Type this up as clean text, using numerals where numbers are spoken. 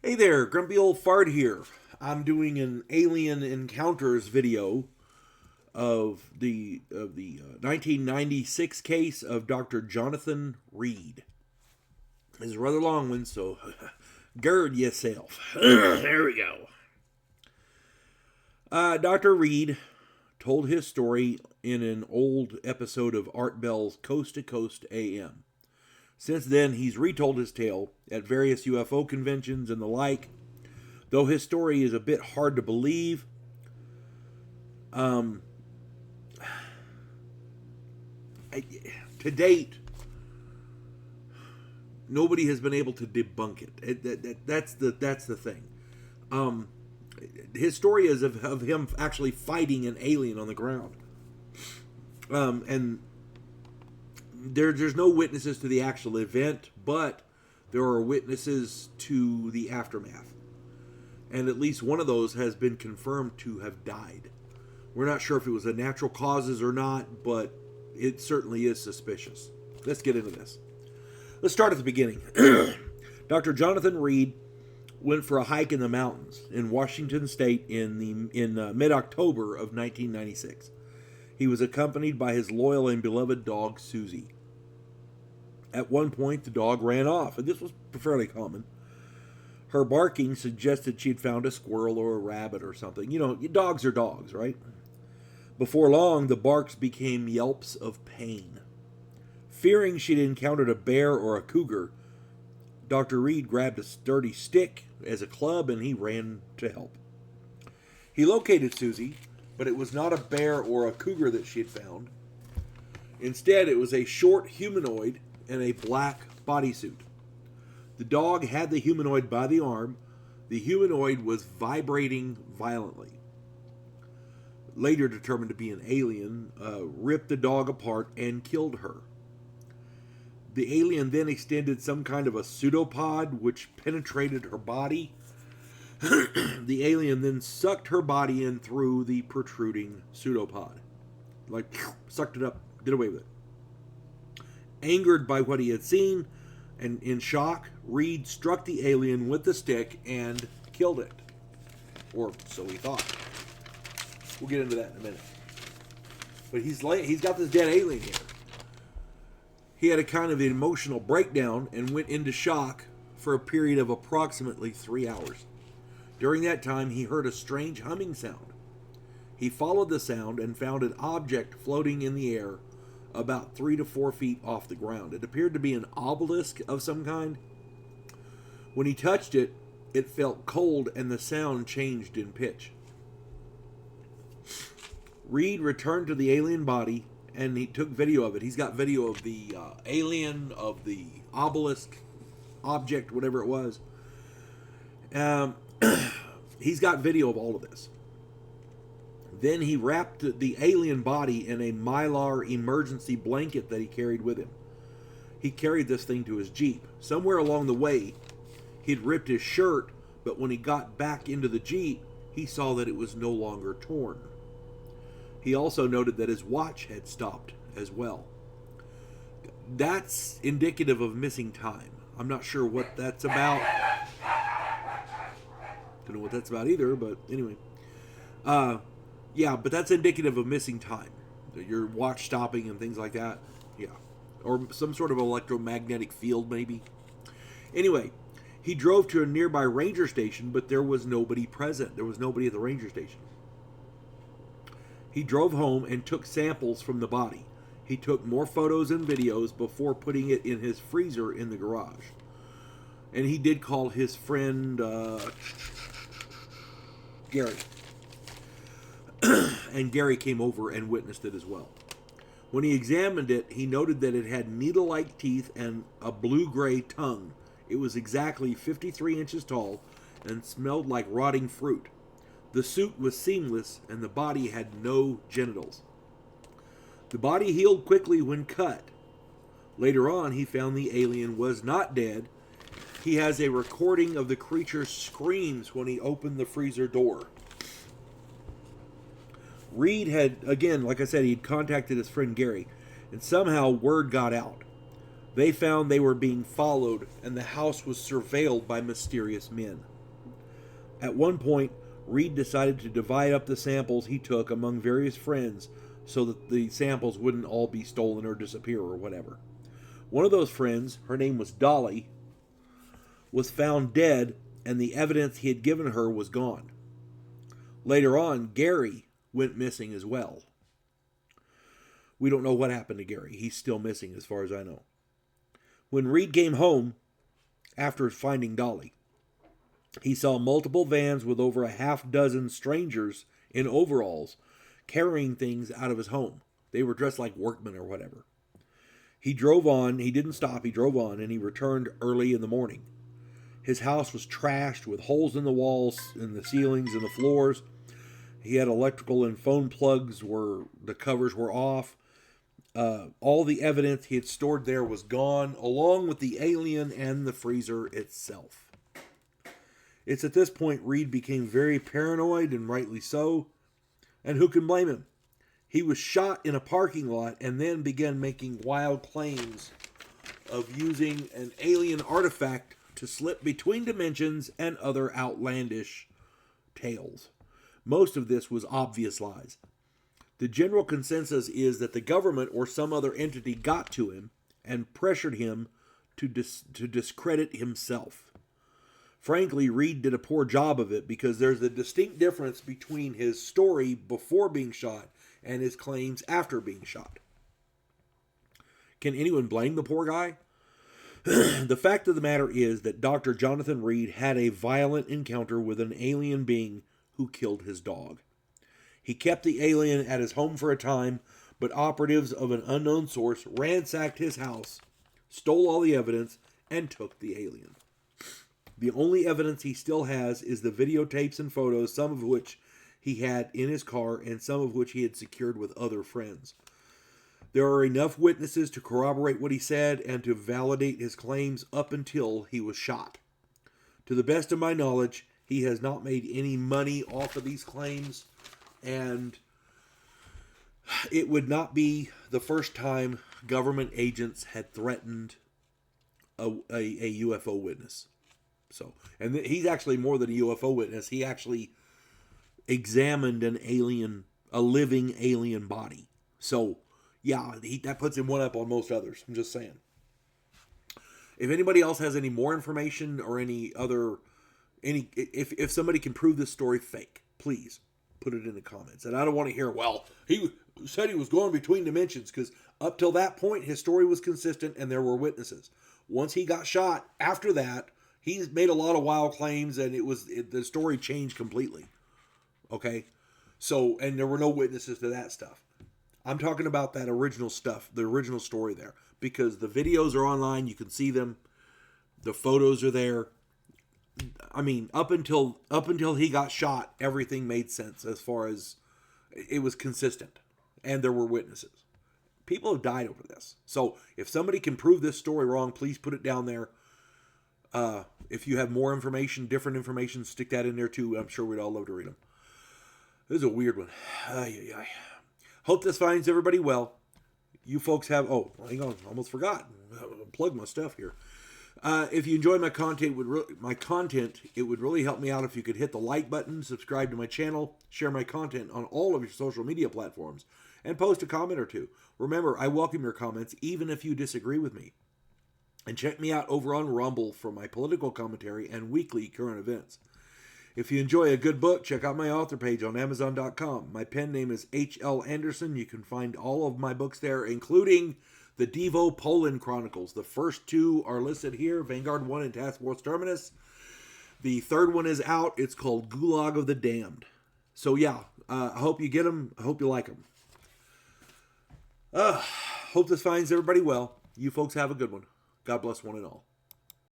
Hey there, Grumpy Old Fart here. I'm doing an alien encounters video of the 1996 case of Doctor Johnathan Reed. It's a rather long one, so gird yourself. There we go. Dr. Reed told his story in an old episode of Art Bell's Coast to Coast AM. Since then, he's retold his tale at various UFO conventions and the like. Though his story is a bit hard to believe, to date, nobody has been able to debunk it. That's the thing. His story is of him actually fighting an alien on the ground, and there's no witnesses to the actual event, but there are witnesses to the aftermath. And at least one of those has been confirmed to have died. We're not sure if it was a natural causes or not, but it certainly is suspicious. Let's get into this. Let's start at the beginning. Dr. Johnathan Reed went for a hike in the mountains in Washington State in mid-October of 1996. He was accompanied by his loyal and beloved dog, Susie. At one point, the dog ran off, and this was fairly common. Her barking suggested she'd found a squirrel or a rabbit or something. You know, dogs are dogs, right? Before long, the barks became yelps of pain. Fearing she'd encountered a bear or a cougar, Dr. Reed grabbed a sturdy stick as a club and he ran to help. He located Susie, but it was not a bear or a cougar that she had found. Instead, it was a short humanoid in a black bodysuit. The dog had the humanoid by the arm. The humanoid was vibrating violently. Later determined to be an alien, ripped the dog apart and killed her. The alien then extended some kind of a pseudopod which penetrated her body. The alien then sucked her body in through the protruding pseudopod. Like, sucked it up, did away with it. Angered by what he had seen, and in shock, Reed struck the alien with the stick and killed it. Or so he thought. We'll get into that in a minute. But he's got this dead alien here. He had a kind of an emotional breakdown and went into shock for a period of approximately 3 hours. During that time, he heard a strange humming sound. He followed the sound and found an object floating in the air about 3 to 4 feet off the ground. It appeared to be an obelisk of some kind. When he touched it, it felt cold and the sound changed in pitch. Reed returned to the alien body and he took video of it. He's got video of the alien, of the obelisk object, whatever it was. He's got video of all of this. Then he wrapped the alien body in a Mylar emergency blanket that he carried with him. He carried this thing to his Jeep. Somewhere along the way, he'd ripped his shirt, but when he got back into the Jeep, he saw that it was no longer torn. He also noted that his watch had stopped as well. That's indicative of missing time. I'm not sure what that's about. Don't know what that's about either, but anyway. Yeah, but that's indicative of missing time. Your watch stopping and things like that. Yeah. Or some sort of electromagnetic field, maybe. Anyway, he drove to a nearby ranger station, but there was nobody present. There was nobody at the ranger station. He drove home and took samples from the body. He took more photos and videos before putting it in his freezer in the garage. And he did call his friend Gary. And Gary came over and witnessed it as well. When he examined it, he noted that it had needle-like teeth and a blue-gray tongue. It was exactly 53 inches tall and smelled like rotting fruit. The suit was seamless and the body had no genitals. The body healed quickly when cut. Later on, he found the alien was not dead. He has a recording of the creature's screams when he opened the freezer door. Reed had, again, like I said, he'd contacted his friend Gary, and somehow word got out. They found they were being followed, and the house was surveilled by mysterious men. At one point, Reed decided to divide up the samples he took among various friends so that the samples wouldn't all be stolen or disappear or whatever. One of those friends, her name was Dolly, was found dead, and the evidence he had given her was gone. Later on, Gary went missing as well. We don't know what happened to Gary. He's still missing as far as I know. When Reed came home after finding Dolly, he saw multiple vans with over a half dozen strangers in overalls carrying things out of his home. They were dressed like workmen or whatever. He drove on. He didn't stop. He drove on, and he returned early in the morning. His house was trashed with holes in the walls, in the ceilings, and the floors. He had electrical and phone plugs where the covers were off. All the evidence he had stored there was gone, along with the alien and the freezer itself. It's at this point Reed became very paranoid, and rightly so. And who can blame him? He was shot in a parking lot and then began making wild claims of using an alien artifact to slip between dimensions and other outlandish tales. Most of this was obvious lies. The general consensus is that the government or some other entity got to him and pressured him to discredit himself. Frankly, Reed did a poor job of it because there's a distinct difference between his story before being shot and his claims after being shot. Can anyone blame the poor guy? The fact of the matter is that Dr. Johnathan Reed had a violent encounter with an alien being who killed his dog. He kept the alien at his home for a time, but operatives of an unknown source ransacked his house, stole all the evidence, and took the alien. The only evidence he still has is the videotapes and photos, some of which he had in his car and some of which he had secured with other friends. There are enough witnesses to corroborate what he said and to validate his claims up until he was shot. To the best of my knowledge, he has not made any money off of these claims, and it would not be the first time government agents had threatened a UFO witness. So, and he's actually more than a UFO witness. He actually examined a living alien body. So, yeah, that puts him one up on most others. I'm just saying. If anybody else has any more information or if somebody can prove this story fake, please put it in the comments. And I don't want to hear, well, he said he was going between dimensions, because up till that point, his story was consistent and there were witnesses. Once he got shot, after that, he's made a lot of wild claims, and the story changed completely. Okay? So, and there were no witnesses to that stuff. I'm talking about that original stuff, the original story there, because the videos are online, you can see them, the photos are there. I mean, up until he got shot, everything made sense as far as it was consistent, and there were witnesses. People have died over this. So, if somebody can prove this story wrong, please put it down there. If you have more information, different information, stick that in there too. I'm sure we'd all love to read them. This is a weird one. Hope this finds everybody well. You folks have... Oh, hang on. Almost forgot. Plug my stuff here. If you enjoy my content, it would really help me out if you could hit the like button, subscribe to my channel, share my content on all of your social media platforms, and post a comment or two. Remember, I welcome your comments, even if you disagree with me. And check me out over on Rumble for my political commentary and weekly current events. If you enjoy a good book, check out my author page on Amazon.com. My pen name is H.L. Anderson. You can find all of my books there, including the Devo Poland Chronicles. The first two are listed here, Vanguard 1 and Task Force Terminus. The third one is out. It's called Gulag of the Damned. So yeah, I hope you get them. I hope you like them. Hope this finds everybody well. You folks have a good one. God bless one and all.